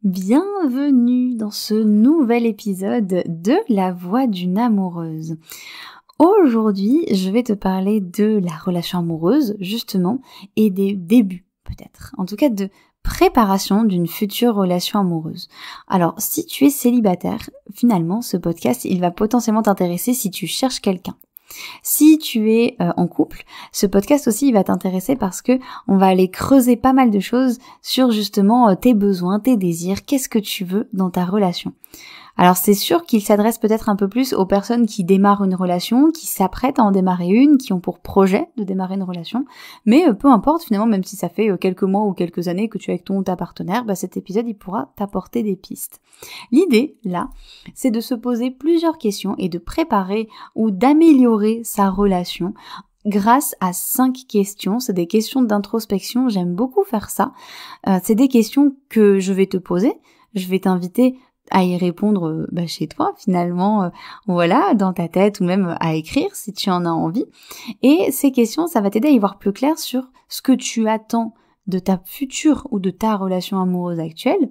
Bienvenue dans ce nouvel épisode de La Voix d'une amoureuse. Aujourd'hui, je vais te parler de la relation amoureuse, justement, et des débuts, peut-être. En tout cas, de préparation d'une future relation amoureuse. Alors, si tu es célibataire, finalement, ce podcast, il va potentiellement t'intéresser si tu cherches quelqu'un. Si tu es en couple, ce podcast aussi il va t'intéresser parce que on va aller creuser pas mal de choses sur justement tes besoins, tes désirs, qu'est-ce que tu veux dans ta relation. Alors c'est sûr qu'il s'adresse peut-être un peu plus aux personnes qui démarrent une relation, qui s'apprêtent à en démarrer une, qui ont pour projet de démarrer une relation, mais peu importe finalement, même si ça fait quelques mois ou quelques années que tu es avec ton ou ta partenaire, cet épisode il pourra t'apporter des pistes. L'idée là, c'est de se poser plusieurs questions et de préparer ou d'améliorer sa relation grâce à 5 questions. C'est des questions d'introspection, j'aime beaucoup faire ça. C'est des questions que je vais te poser, je vais t'inviter à y répondre chez toi finalement, voilà, dans ta tête ou même à écrire si tu en as envie. Et ces questions, ça va t'aider à y voir plus clair sur ce que tu attends de ta future ou de ta relation amoureuse actuelle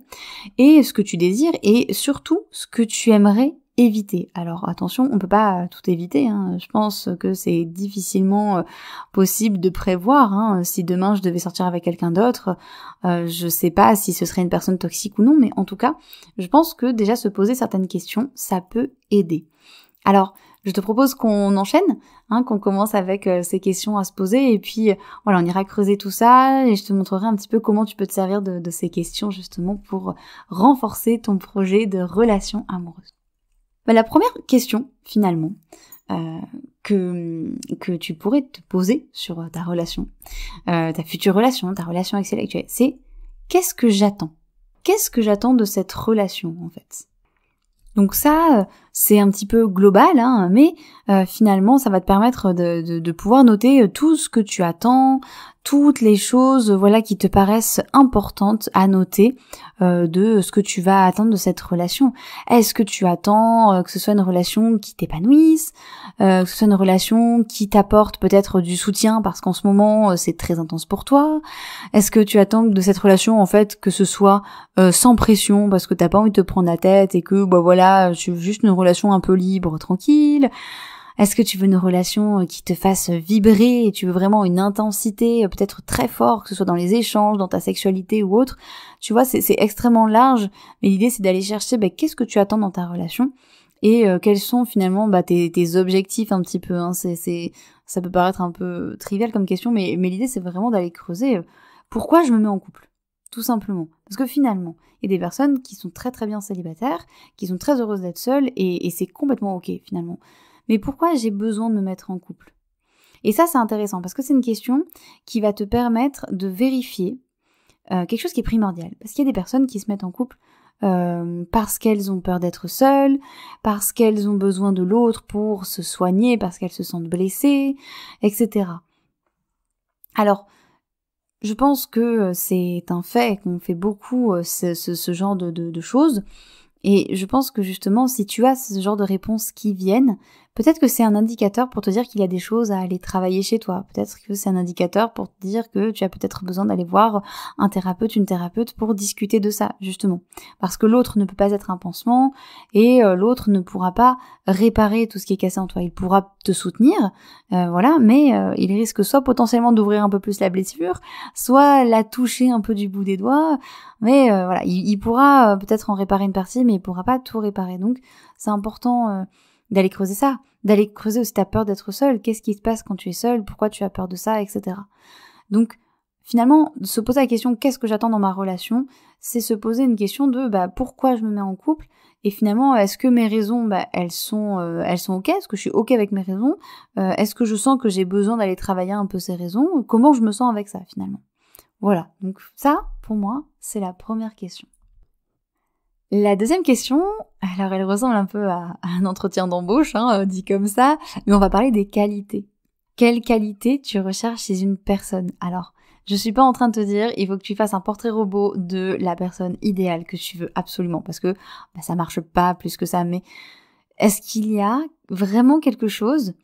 et ce que tu désires et surtout ce que tu aimerais éviter. Alors attention, on peut pas tout éviter, hein. Je pense que c'est difficilement possible de prévoir, hein. Si demain je devais sortir avec quelqu'un d'autre, je sais pas si ce serait une personne toxique ou non, mais en tout cas, je pense que déjà se poser certaines questions, ça peut aider. Alors, je te propose qu'on enchaîne, qu'on commence avec ces questions à se poser et puis voilà, on ira creuser tout ça et je te montrerai un petit peu comment tu peux te servir de ces questions justement pour renforcer ton projet de relation amoureuse. La première question finalement que tu pourrais te poser sur ta relation, ta future relation, ta relation actuelle, c'est qu'est-ce que j'attends ? Qu'est-ce que j'attends de cette relation en fait ? Donc ça, c'est un petit peu global, mais finalement, ça va te permettre de pouvoir noter tout ce que tu attends, toutes les choses, voilà, qui te paraissent importantes à noter de ce que tu vas attendre de cette relation. Est-ce que tu attends que ce soit une relation qui t'épanouisse, que ce soit une relation qui t'apporte peut-être du soutien parce qu'en ce moment c'est très intense pour toi? Est-ce que tu attends de cette relation en fait que ce soit sans pression parce que t'as pas envie de te prendre la tête et que voilà, tu veux juste une relation un peu libre, tranquille? Est-ce que tu veux une relation qui te fasse vibrer et tu veux vraiment une intensité peut-être très forte, que ce soit dans les échanges, dans ta sexualité ou autre? Tu vois, c'est extrêmement large, mais l'idée c'est d'aller chercher qu'est-ce que tu attends dans ta relation et quels sont finalement tes objectifs un petit peu. Ça peut paraître un peu trivial comme question, mais l'idée c'est vraiment d'aller creuser pourquoi je me mets en couple, tout simplement. Parce que finalement, il y a des personnes qui sont très très bien célibataires, qui sont très heureuses d'être seules et c'est complètement ok finalement. Mais pourquoi j'ai besoin de me mettre en couple ? Et ça, c'est intéressant parce que c'est une question qui va te permettre de vérifier quelque chose qui est primordial. Parce qu'il y a des personnes qui se mettent en couple parce qu'elles ont peur d'être seules, parce qu'elles ont besoin de l'autre pour se soigner, parce qu'elles se sentent blessées, etc. Alors, je pense que c'est un fait qu'on fait beaucoup ce genre de choses. Et je pense que justement, si tu as ce genre de réponses qui viennent, peut-être que c'est un indicateur pour te dire qu'il y a des choses à aller travailler chez toi. Peut-être que c'est un indicateur pour te dire que tu as peut-être besoin d'aller voir un thérapeute, une thérapeute pour discuter de ça, justement. Parce que l'autre ne peut pas être un pansement et l'autre ne pourra pas réparer tout ce qui est cassé en toi. Il pourra te soutenir, voilà, mais il risque soit potentiellement d'ouvrir un peu plus la blessure, soit la toucher un peu du bout des doigts, mais voilà, il pourra peut-être en réparer une partie, mais il pourra pas tout réparer. Donc c'est important d'aller creuser ça, d'aller creuser aussi ta peur d'être seule. Qu'est-ce qui se passe quand tu es seule? Pourquoi tu as peur de ça, etc. Donc finalement, se poser la question qu'est-ce que j'attends dans ma relation, c'est se poser une question de pourquoi je me mets en couple et finalement est-ce que mes raisons elles sont ok, est-ce que je suis ok avec mes raisons, est-ce que je sens que j'ai besoin d'aller travailler un peu ces raisons, comment je me sens avec ça finalement. Voilà, donc ça pour moi c'est la première question. La deuxième question, alors elle ressemble un peu à un entretien d'embauche, dit comme ça, mais on va parler des qualités. Quelles qualités tu recherches chez une personne? Alors, je suis pas en train de te dire, il faut que tu fasses un portrait robot de la personne idéale que tu veux absolument, parce que ça marche pas plus que ça, mais est-ce qu'il y a vraiment quelque chose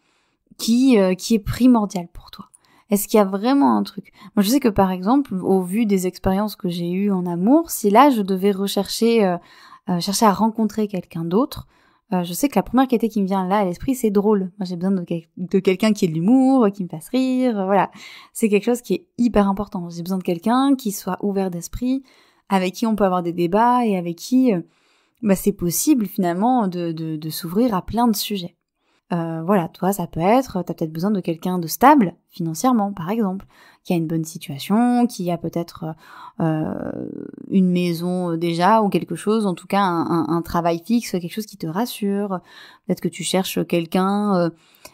qui est primordial pour toi? Est-ce qu'il y a vraiment un truc? Moi, je sais que par exemple, au vu des expériences que j'ai eues en amour, si là je devais chercher à rencontrer quelqu'un d'autre, je sais que la première qualité qui me vient là à l'esprit, c'est drôle. Moi, j'ai besoin de quelqu'un qui ait de l'humour, qui me fasse rire, voilà. C'est quelque chose qui est hyper important. J'ai besoin de quelqu'un qui soit ouvert d'esprit, avec qui on peut avoir des débats et avec qui c'est possible finalement de s'ouvrir à plein de sujets. Voilà, toi, ça peut être, t'as peut-être besoin de quelqu'un de stable, financièrement, par exemple, qui a une bonne situation, qui a peut-être une maison déjà, ou quelque chose, en tout cas un travail fixe, quelque chose qui te rassure. Peut-être que tu cherches quelqu'un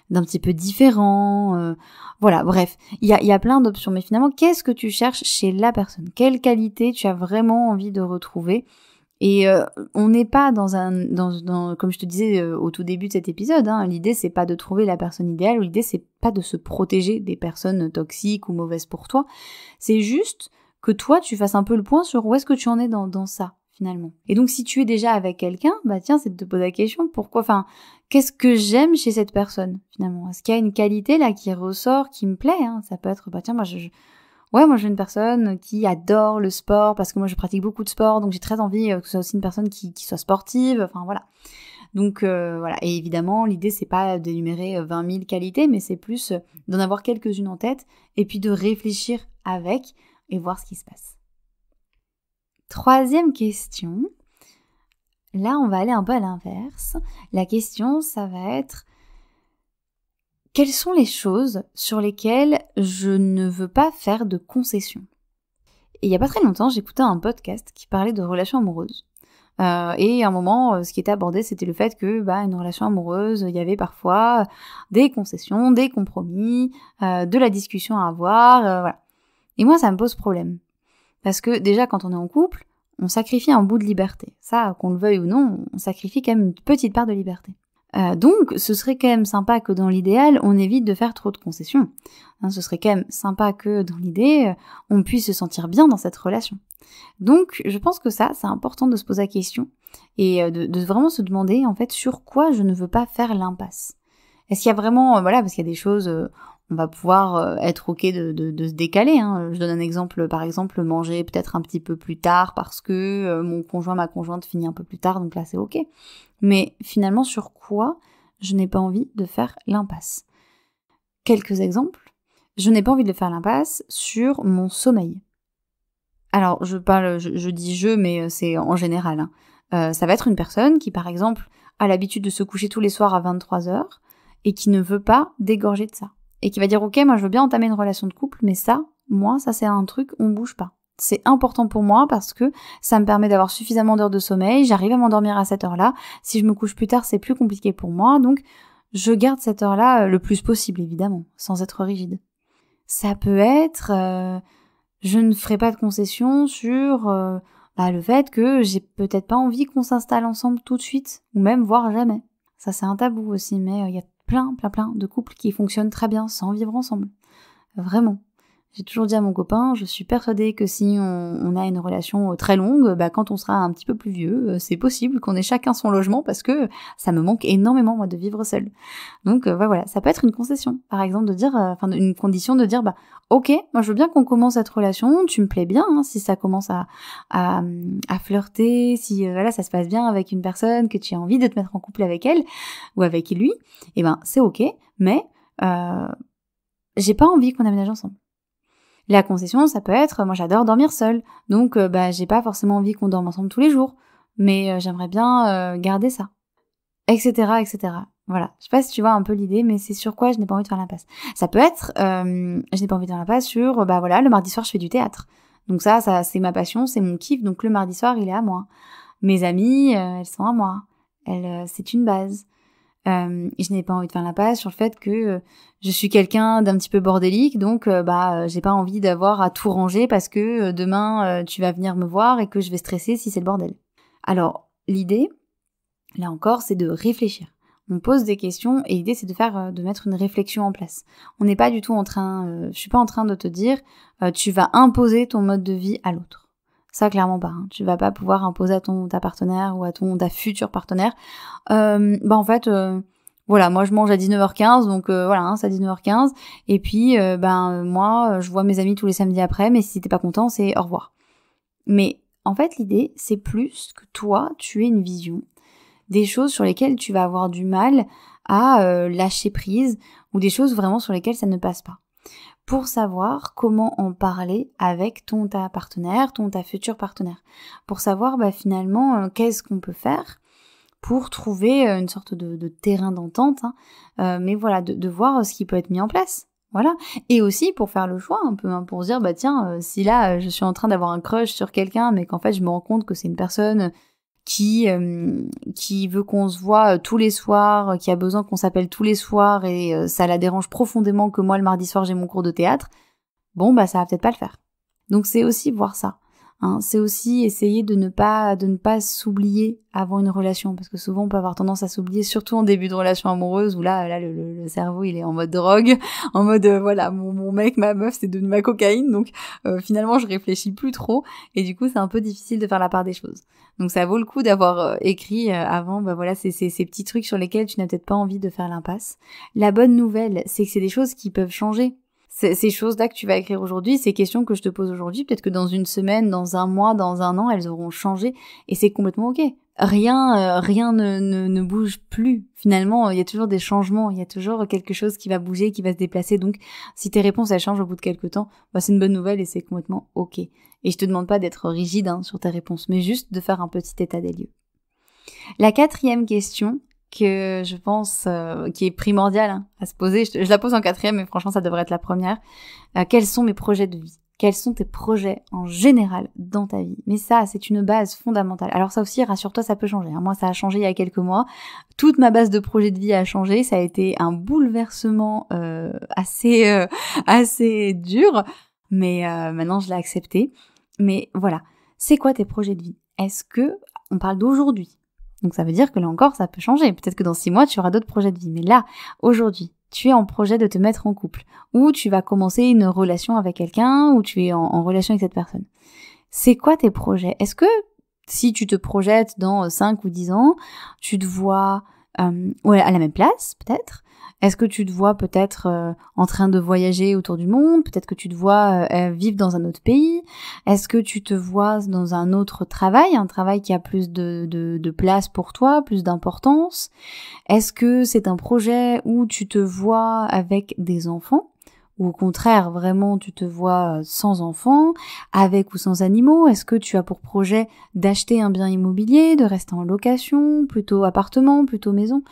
d'un petit peu différent. Voilà, bref, il y a plein d'options. Mais finalement, qu'est-ce que tu cherches chez la personne? Quelle qualité tu as vraiment envie de retrouver? Et on n'est pas dans comme je te disais au tout début de cet épisode, hein, l'idée c'est pas de trouver la personne idéale, ou l'idée c'est pas de se protéger des personnes toxiques ou mauvaises pour toi, c'est juste que toi tu fasses un peu le point sur où est-ce que tu en es dans ça finalement. Et donc si tu es déjà avec quelqu'un, tiens, c'est de te poser la question, qu'est-ce que j'aime chez cette personne finalement? Est-ce qu'il y a une qualité là qui ressort, qui me plaît, hein? Ça peut être, tiens, moi je veux une personne qui adore le sport, parce que moi je pratique beaucoup de sport, donc j'ai très envie que ce soit aussi une personne qui soit sportive, enfin voilà. Donc voilà, et évidemment l'idée c'est pas d'énumérer 20 000 qualités, mais c'est plus d'en avoir quelques-unes en tête, et puis de réfléchir avec, et voir ce qui se passe. Troisième question, là on va aller un peu à l'inverse. La question ça va être: quelles sont les choses sur lesquelles je ne veux pas faire de concessions? Et il y a pas très longtemps, j'écoutais un podcast qui parlait de relations amoureuses. Et à un moment, ce qui était abordé, c'était le fait que, une relation amoureuse, il y avait parfois des concessions, des compromis, de la discussion à avoir, voilà. Et moi, ça me pose problème. Parce que déjà, quand on est en couple, on sacrifie un bout de liberté. Ça, qu'on le veuille ou non, on sacrifie quand même une petite part de liberté. Donc, ce serait quand même sympa que dans l'idéal, on évite de faire trop de concessions. Hein, ce serait quand même sympa que dans l'idée, on puisse se sentir bien dans cette relation. Donc, je pense que ça, c'est important de se poser la question et de vraiment se demander, en fait, sur quoi je ne veux pas faire l'impasse. Est-ce qu'il y a vraiment, parce qu'il y a des choses, on va pouvoir être ok de se décaler. Hein. Je donne un exemple, par exemple, manger peut-être un petit peu plus tard parce que mon conjoint, ma conjointe finit un peu plus tard, donc là c'est ok. Mais finalement, sur quoi je n'ai pas envie de faire l'impasse? Quelques exemples. Je n'ai pas envie de faire l'impasse sur mon sommeil. Alors, je dis je, mais c'est en général. Hein. Ça va être une personne qui, par exemple, a l'habitude de se coucher tous les soirs à 23h et qui ne veut pas dégorger de ça. Et qui va dire, ok, moi je veux bien entamer une relation de couple, mais ça c'est un truc, on bouge pas. C'est important pour moi parce que ça me permet d'avoir suffisamment d'heures de sommeil, j'arrive à m'endormir à cette heure-là. Si je me couche plus tard, c'est plus compliqué pour moi, donc je garde cette heure-là le plus possible, évidemment, sans être rigide. Ça peut être, je ne ferai pas de concession sur le fait que j'ai peut-être pas envie qu'on s'installe ensemble tout de suite, ou même voire jamais. Ça c'est un tabou aussi, mais il y a plein de couples qui fonctionnent très bien sans vivre ensemble. Vraiment. J'ai toujours dit à mon copain, je suis persuadée que si on a une relation très longue, quand on sera un petit peu plus vieux, c'est possible qu'on ait chacun son logement parce que ça me manque énormément, moi, de vivre seule. Donc voilà, ça peut être une concession, par exemple, de dire, une condition de dire, ok, moi je veux bien qu'on commence cette relation, tu me plais bien, hein, si ça commence à flirter, si ça se passe bien avec une personne, que tu as envie de te mettre en couple avec elle ou avec lui, c'est ok, mais j'ai pas envie qu'on aménage ensemble. La concession, ça peut être, moi j'adore dormir seule, donc j'ai pas forcément envie qu'on dorme ensemble tous les jours, mais j'aimerais bien garder ça, etc., etc. Voilà, je sais pas si tu vois un peu l'idée, mais c'est sur quoi je n'ai pas envie de faire l'impasse. Ça peut être, je n'ai pas envie de faire l'impasse sur, le mardi soir je fais du théâtre. Donc ça c'est ma passion, c'est mon kiff, donc le mardi soir il est à moi. Mes amies, elles sont à moi. C'est une base. Je n'ai pas envie de faire l'impasse sur le fait que je suis quelqu'un d'un petit peu bordélique, donc j'ai pas envie d'avoir à tout ranger parce que demain tu vas venir me voir et que je vais stresser si c'est le bordel. Alors l'idée, là encore, c'est de réfléchir. On pose des questions et l'idée c'est de mettre une réflexion en place. On n'est pas du tout je suis pas en train de te dire tu vas imposer ton mode de vie à l'autre. Ça, clairement pas. Hein. Tu vas pas pouvoir imposer à ta partenaire ou à ta futur partenaire. voilà, moi je mange à 19h15, donc voilà, hein, c'est à 19h15. Et puis, moi, je vois mes amis tous les samedis après, mais si t'es pas content, c'est au revoir. Mais en fait, l'idée, c'est plus que toi, tu aies une vision des choses sur lesquelles tu vas avoir du mal à lâcher prise, ou des choses vraiment sur lesquelles ça ne passe pas. Pour savoir comment en parler avec ta partenaire, ta futur partenaire. Pour savoir finalement qu'est-ce qu'on peut faire pour trouver une sorte de terrain d'entente, hein. Mais voilà, de voir ce qui peut être mis en place. Voilà. Et aussi pour faire le choix un peu, hein, pour se dire, tiens, si là je suis en train d'avoir un crush sur quelqu'un, mais qu'en fait je me rends compte que c'est une personne qui veut qu'on se voit tous les soirs, qui a besoin qu'on s'appelle tous les soirs, et ça la dérange profondément que moi le mardi soir j'ai mon cours de théâtre, ça va peut-être pas le faire. Donc c'est aussi voir ça. Hein, c'est aussi essayer de ne pas s'oublier avant une relation, parce que souvent on peut avoir tendance à s'oublier, surtout en début de relation amoureuse, où là le cerveau il est en mode drogue, en mode voilà, mon mec, ma meuf, c'est devenu ma cocaïne, donc finalement je réfléchis plus trop, et du coup c'est un peu difficile de faire la part des choses. Donc ça vaut le coup d'avoir écrit avant, voilà, ces petits trucs sur lesquels tu n'as peut-être pas envie de faire l'impasse. La bonne nouvelle, c'est que c'est des choses qui peuvent changer. Ces choses-là que tu vas écrire aujourd'hui, ces questions que je te pose aujourd'hui, peut-être que dans une semaine, dans un mois, dans un an, elles auront changé, et c'est complètement ok. Rien ne bouge plus. Finalement, il y a toujours des changements, il y a toujours quelque chose qui va bouger, qui va se déplacer. Donc, si tes réponses elles changent au bout de quelques temps, c'est une bonne nouvelle et c'est complètement ok. Et je te demande pas d'être rigide sur tes réponses, mais juste de faire un petit état des lieux. La 4e question, que je pense qui est primordiale à se poser, je la pose en 4e, mais franchement ça devrait être la première. Quels sont mes projets de vie ? Quels sont tes projets en général dans ta vie ? Mais ça, c'est une base fondamentale. Alors ça aussi, rassure-toi, ça peut changer. Moi, ça a changé il y a quelques mois. Toute ma base de projet de vie a changé. Ça a été un bouleversement assez dur, mais maintenant je l'ai accepté. Mais voilà, c'est quoi tes projets de vie ? Est-ce que on parle d'aujourd'hui ? Donc ça veut dire que là encore, ça peut changer. Peut-être que dans 6 mois, tu auras d'autres projets de vie. Mais là, aujourd'hui, tu es en projet de te mettre en couple, ou tu vas commencer une relation avec quelqu'un, ou tu es en relation avec cette personne. C'est quoi tes projets ? Est-ce que si tu te projettes dans 5 ou 10 ans, tu te vois à la même place, peut-être ? Est-ce que tu te vois peut-être en train de voyager autour du monde ? Peut-être que tu te vois vivre dans un autre pays ? Est-ce que tu te vois dans un autre travail, un travail qui a plus de place pour toi, plus d'importance ? Est-ce que c'est un projet où tu te vois avec des enfants ? Ou au contraire, vraiment, tu te vois sans enfants, avec ou sans animaux ? Est-ce que tu as pour projet d'acheter un bien immobilier, de rester en location, plutôt appartement, plutôt maison ?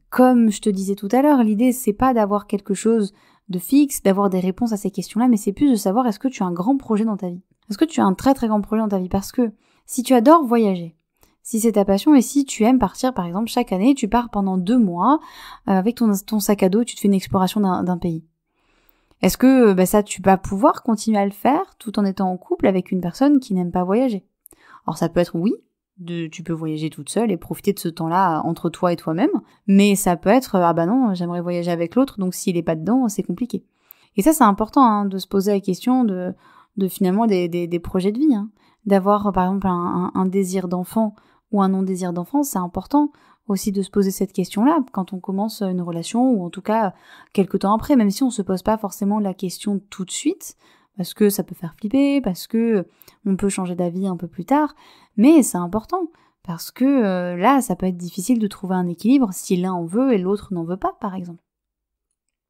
Comme je te disais tout à l'heure, l'idée, c'est pas d'avoir quelque chose de fixe, d'avoir des réponses à ces questions-là, mais c'est plus de savoir est-ce que tu as un grand projet dans ta vie ? Est-ce que tu as un très très grand projet dans ta vie ? Parce que si tu adores voyager, si c'est ta passion et si tu aimes partir, par exemple, chaque année, tu pars pendant 2 mois avec ton sac à dos, tu te fais une exploration d'un pays. Est-ce que ça, tu vas pouvoir continuer à le faire tout en étant en couple avec une personne qui n'aime pas voyager ? Alors ça peut être oui, tu peux voyager toute seule et profiter de ce temps-là entre toi et toi-même, mais ça peut être non, j'aimerais voyager avec l'autre, donc s'il est pas dedans, c'est compliqué. Et ça, c'est important de se poser la question de finalement des projets de vie, d'avoir par exemple un désir d'enfant ou un non-désir d'enfant. C'est important aussi de se poser cette question-là quand on commence une relation, ou en tout cas quelques temps après, même si on se pose pas forcément la question tout de suite, parce que ça peut faire flipper, parce que on peut changer d'avis un peu plus tard, mais c'est important, parce que là, ça peut être difficile de trouver un équilibre si l'un en veut et l'autre n'en veut pas, par exemple.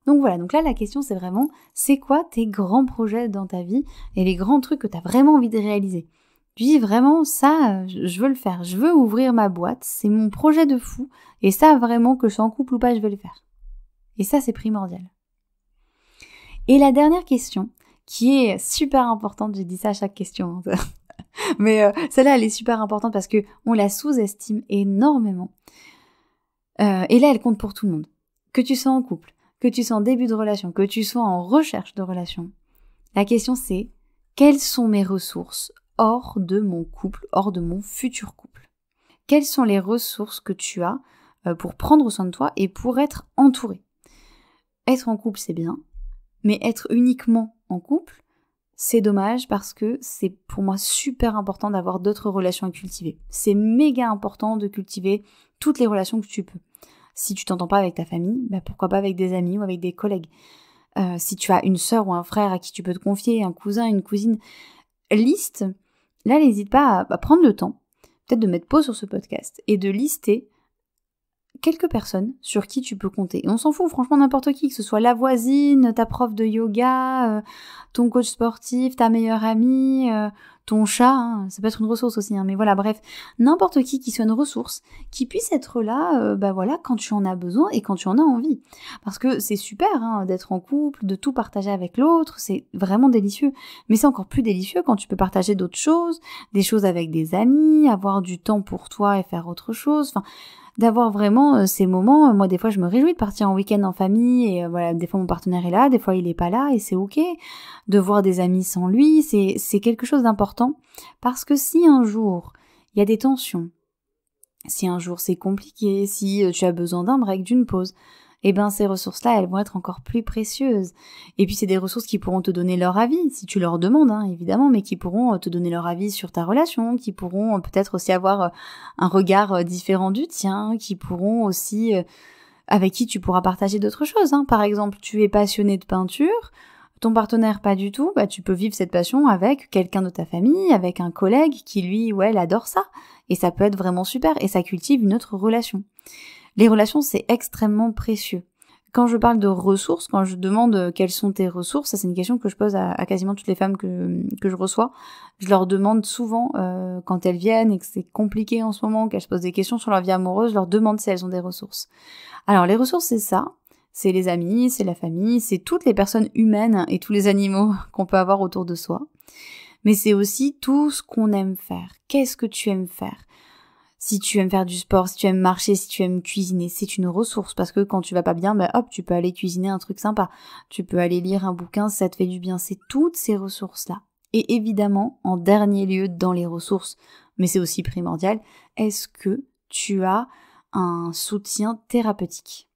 Donc voilà, donc là la question c'est vraiment, c'est quoi tes grands projets dans ta vie et les grands trucs que tu as vraiment envie de réaliser ? Tu dis vraiment, ça, je veux le faire, je veux ouvrir ma boîte, c'est mon projet de fou, et ça vraiment, que je sois en couple ou pas, je vais le faire. Et ça, c'est primordial. Et la dernière question, qui est super importante, j'ai dit ça à chaque question, mais celle-là, elle est super importante parce que on la sous-estime énormément. Et là, elle compte pour tout le monde. Que tu sois en couple, que tu sois en début de relation, que tu sois en recherche de relation. La question, c'est, quelles sont mes ressources hors de mon couple, hors de mon futur couple ? Quelles sont les ressources que tu as pour prendre soin de toi et pour être entouré ? Être en couple, c'est bien, mais être uniquement en couple, c'est dommage parce que c'est pour moi super important d'avoir d'autres relations à cultiver. C'est méga important de cultiver toutes les relations que tu peux. Si tu t'entends pas avec ta famille, pourquoi pas avec des amis ou avec des collègues. Si tu as une sœur ou un frère à qui tu peux te confier, un cousin, une cousine, liste. Là, n'hésite pas à prendre le temps, peut-être de mettre pause sur ce podcast et de lister quelques personnes sur qui tu peux compter. Et on s'en fout, franchement, n'importe qui, que ce soit la voisine, ta prof de yoga, ton coach sportif, ta meilleure amie, ton chat, hein, ça peut être une ressource aussi, hein, mais voilà, bref, n'importe qui soit une ressource, qui puisse être là, voilà, quand tu en as besoin et quand tu en as envie. Parce que c'est super, hein, d'être en couple, de tout partager avec l'autre, c'est vraiment délicieux. Mais c'est encore plus délicieux quand tu peux partager d'autres choses, des choses avec des amis, avoir du temps pour toi et faire autre chose, enfin, d'avoir vraiment ces moments. Moi, des fois, je me réjouis de partir en week-end en famille et voilà, des fois mon partenaire est là, des fois il est pas là et c'est ok. De voir des amis sans lui, c'est quelque chose d'important parce que si un jour il y a des tensions, si un jour c'est compliqué, si tu as besoin d'un break, d'une pause, eh ben ces ressources-là, elles vont être encore plus précieuses. Et puis c'est des ressources qui pourront te donner leur avis, si tu leur demandes, hein, évidemment, mais qui pourront te donner leur avis sur ta relation, qui pourront peut-être aussi avoir un regard différent du tien, qui pourront aussi, avec qui tu pourras partager d'autres choses. Hein. Par exemple, tu es passionné de peinture, ton partenaire pas du tout, tu peux vivre cette passion avec quelqu'un de ta famille, avec un collègue qui lui ou elle adore ça. Et ça peut être vraiment super, et ça cultive une autre relation. Les relations, c'est extrêmement précieux. Quand je parle de ressources, quand je demande quelles sont tes ressources, ça c'est une question que je pose à quasiment toutes les femmes que je reçois. Je leur demande souvent, quand elles viennent et que c'est compliqué en ce moment, qu'elles se posent des questions sur leur vie amoureuse, je leur demande si elles ont des ressources. Alors les ressources, c'est ça. C'est les amis, c'est la famille, c'est toutes les personnes humaines et tous les animaux qu'on peut avoir autour de soi. Mais c'est aussi tout ce qu'on aime faire. Qu'est-ce que tu aimes faire ? Si tu aimes faire du sport, si tu aimes marcher, si tu aimes cuisiner, c'est une ressource parce que quand tu vas pas bien, hop, tu peux aller cuisiner un truc sympa. Tu peux aller lire un bouquin si ça te fait du bien. C'est toutes ces ressources-là. Et évidemment, en dernier lieu, dans les ressources, mais c'est aussi primordial, est-ce que tu as un soutien thérapeutique ?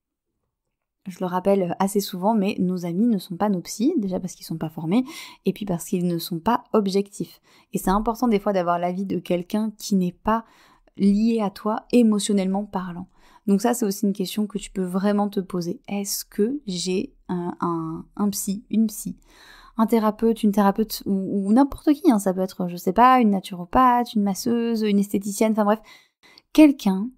Je le rappelle assez souvent, mais nos amis ne sont pas nos psys, déjà parce qu'ils sont pas formés, et puis parce qu'ils ne sont pas objectifs. Et c'est important des fois d'avoir l'avis de quelqu'un qui n'est pas lié à toi émotionnellement parlant. Donc ça, c'est aussi une question que tu peux vraiment te poser. Est-ce que j'ai un psy, une psy, un thérapeute, une thérapeute ou n'importe qui, hein, ça peut être, je sais pas, une naturopathe, une masseuse, une esthéticienne, enfin bref, quelqu'un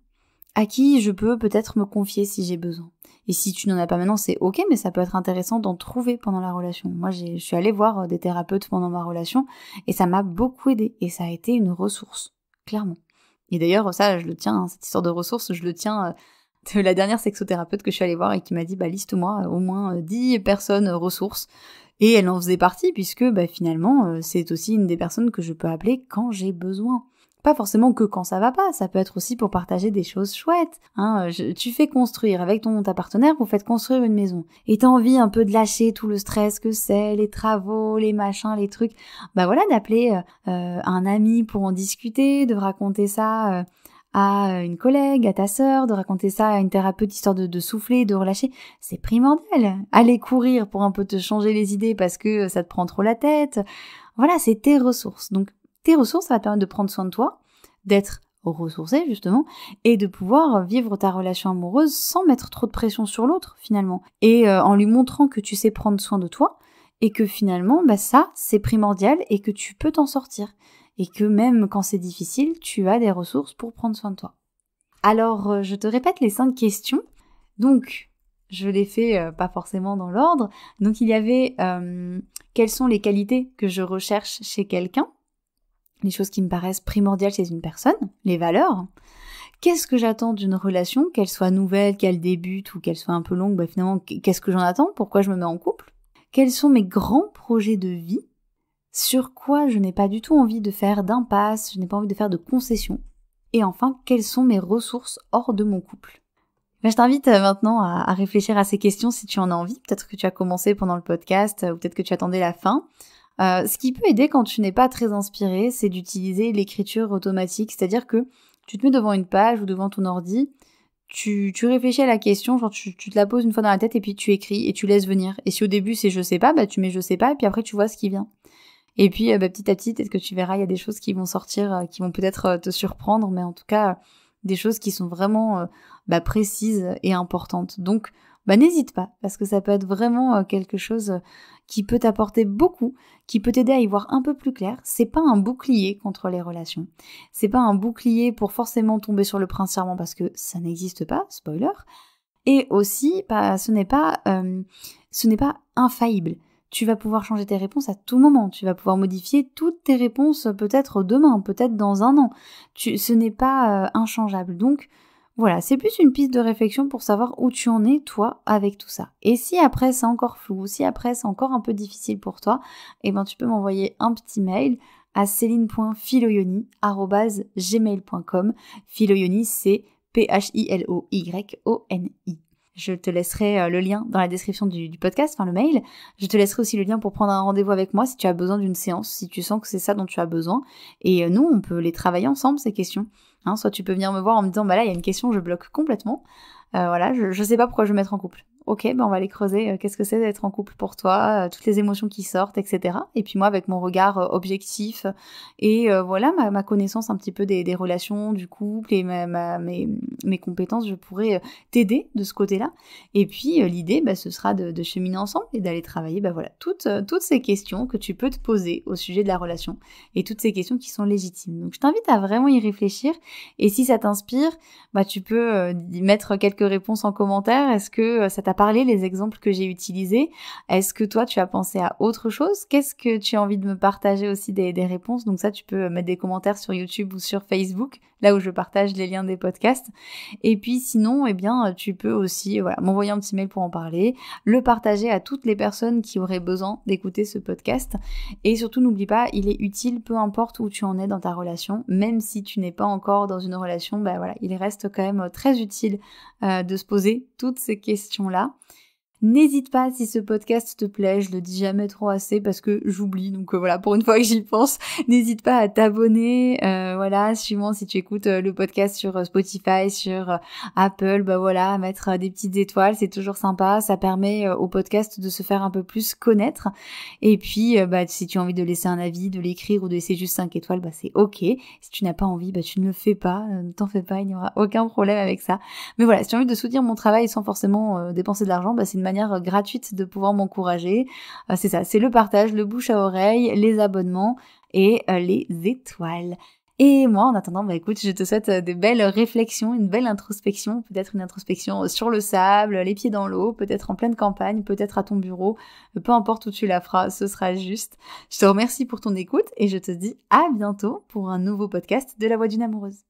à qui je peux peut-être me confier si j'ai besoin. Et si tu n'en as pas maintenant, c'est ok, mais ça peut être intéressant d'en trouver pendant la relation. Moi, je suis allée voir des thérapeutes pendant ma relation et ça m'a beaucoup aidée et ça a été une ressource, clairement. Et d'ailleurs, ça, je le tiens, cette histoire de ressources, je le tiens de la dernière sexothérapeute que je suis allée voir et qui m'a dit, liste-moi au moins 10 personnes ressources. Et elle en faisait partie puisque finalement, c'est aussi une des personnes que je peux appeler quand j'ai besoin. Pas forcément que quand ça va pas, ça peut être aussi pour partager des choses chouettes. Hein, tu fais construire avec ta partenaire, vous faites construire une maison. Et t'as envie un peu de lâcher tout le stress que c'est, les travaux, les machins, les trucs. Voilà, d'appeler un ami pour en discuter, de raconter ça à une collègue, à ta sœur, de raconter ça à une thérapeute histoire de souffler, de relâcher. C'est primordial. Aller courir pour un peu te changer les idées parce que ça te prend trop la tête. Voilà, c'est tes ressources. Donc, tes ressources, ça va te permettre de prendre soin de toi, d'être ressourcé justement, et de pouvoir vivre ta relation amoureuse sans mettre trop de pression sur l'autre finalement, et en lui montrant que tu sais prendre soin de toi, et que finalement, ça, c'est primordial, et que tu peux t'en sortir, et que même quand c'est difficile, tu as des ressources pour prendre soin de toi. Alors, je te répète les 5 questions. Donc, je les fais pas forcément dans l'ordre. Donc, il y avait quelles sont les qualités que je recherche chez quelqu'un, les choses qui me paraissent primordiales chez une personne, les valeurs. Qu'est-ce que j'attends d'une relation, qu'elle soit nouvelle, qu'elle débute ou qu'elle soit un peu longue, finalement, qu'est-ce que j'en attends? Pourquoi je me mets en couple? Quels sont mes grands projets de vie? Sur quoi je n'ai pas du tout envie de faire d'impasse, je n'ai pas envie de faire de concessions? Et enfin, quelles sont mes ressources hors de mon couple? Je t'invite maintenant à réfléchir à ces questions si tu en as envie. Peut-être que tu as commencé pendant le podcast ou peut-être que tu attendais la fin. Ce qui peut aider quand tu n'es pas très inspiré, c'est d'utiliser l'écriture automatique, c'est-à-dire que tu te mets devant une page ou devant ton ordi, tu réfléchis à la question, genre tu te la poses une fois dans la tête et puis tu écris et tu laisses venir. Et si au début c'est je sais pas, tu mets je sais pas et puis après tu vois ce qui vient. Et puis petit à petit, peut-être que tu verras, il y a des choses qui vont sortir, qui vont peut-être te surprendre, mais en tout cas, des choses qui sont vraiment précises et importantes. Donc, n'hésite pas, parce que ça peut être vraiment quelque chose qui peut t'apporter beaucoup, qui peut t'aider à y voir un peu plus clair. C'est pas un bouclier contre les relations. C'est pas un bouclier pour forcément tomber sur le prince charmant, parce que ça n'existe pas, spoiler. Et aussi, ce n'est pas infaillible. Tu vas pouvoir changer tes réponses à tout moment. Tu vas pouvoir modifier toutes tes réponses peut-être demain, peut-être dans un an. Ce n'est pas inchangeable. Donc, voilà, c'est plus une piste de réflexion pour savoir où tu en es, toi, avec tout ça. Et si après c'est encore flou, si après c'est encore un peu difficile pour toi, tu peux m'envoyer un petit mail à celine.filoyoni@gmail.com. Filoyoni, c'est Philoyoni. Je te laisserai le lien dans la description du podcast, le mail. Je te laisserai aussi le lien pour prendre un rendez-vous avec moi si tu as besoin d'une séance, si tu sens que c'est ça dont tu as besoin. Et nous, on peut les travailler ensemble, ces questions. Soit tu peux venir me voir en me disant, là, il y a une question, je bloque complètement. Je sais pas pourquoi je veux mettre en couple. Ok, on va aller creuser. Qu'est-ce que c'est d'être en couple pour toi, toutes les émotions qui sortent, etc. Et puis moi, avec mon regard objectif et ma connaissance un petit peu des relations, du couple et mes compétences, je pourrais t'aider de ce côté-là. Et puis l'idée, ce sera de cheminer ensemble et d'aller travailler, toutes ces questions que tu peux te poser au sujet de la relation et toutes ces questions qui sont légitimes. Donc je t'invite à vraiment y réfléchir. Et si ça t'inspire, tu peux mettre quelques réponses en commentaire. Est-ce que ça t'a parlé, les exemples que j'ai utilisés? Est-ce que toi, tu as pensé à autre chose? Qu'est-ce que tu as envie de me partager aussi des réponses? Donc ça, tu peux mettre des commentaires sur YouTube ou sur Facebook, là où je partage les liens des podcasts. Et puis sinon, tu peux aussi m'envoyer un petit mail pour en parler, le partager à toutes les personnes qui auraient besoin d'écouter ce podcast. Et surtout, n'oublie pas, il est utile, peu importe où tu en es dans ta relation, même si tu n'es pas encore dans une relation, il reste quand même très utile de se poser toutes ces questions-là. N'hésite pas, si ce podcast te plaît, je le dis jamais trop assez parce que j'oublie, donc pour une fois que j'y pense, n'hésite pas à t'abonner, suivant si tu écoutes le podcast sur Spotify, sur Apple, à mettre des petites étoiles, c'est toujours sympa, ça permet au podcast de se faire un peu plus connaître. Et puis si tu as envie de laisser un avis, de l'écrire ou de laisser juste 5 étoiles, c'est ok. Si tu n'as pas envie, tu ne le fais pas, ne t'en fais pas, il n'y aura aucun problème avec ça. Mais si tu as envie de soutenir mon travail sans forcément dépenser de l'argent, c'est une manière gratuite de pouvoir m'encourager. C'est ça, c'est le partage, le bouche à oreille, les abonnements et les étoiles. Et moi, en attendant, écoute, je te souhaite de belles réflexions, une belle introspection, peut-être une introspection sur le sable, les pieds dans l'eau, peut-être en pleine campagne, peut-être à ton bureau, peu importe où tu la feras, ce sera juste. Je te remercie pour ton écoute et je te dis à bientôt pour un nouveau podcast de La Voix d'une amoureuse.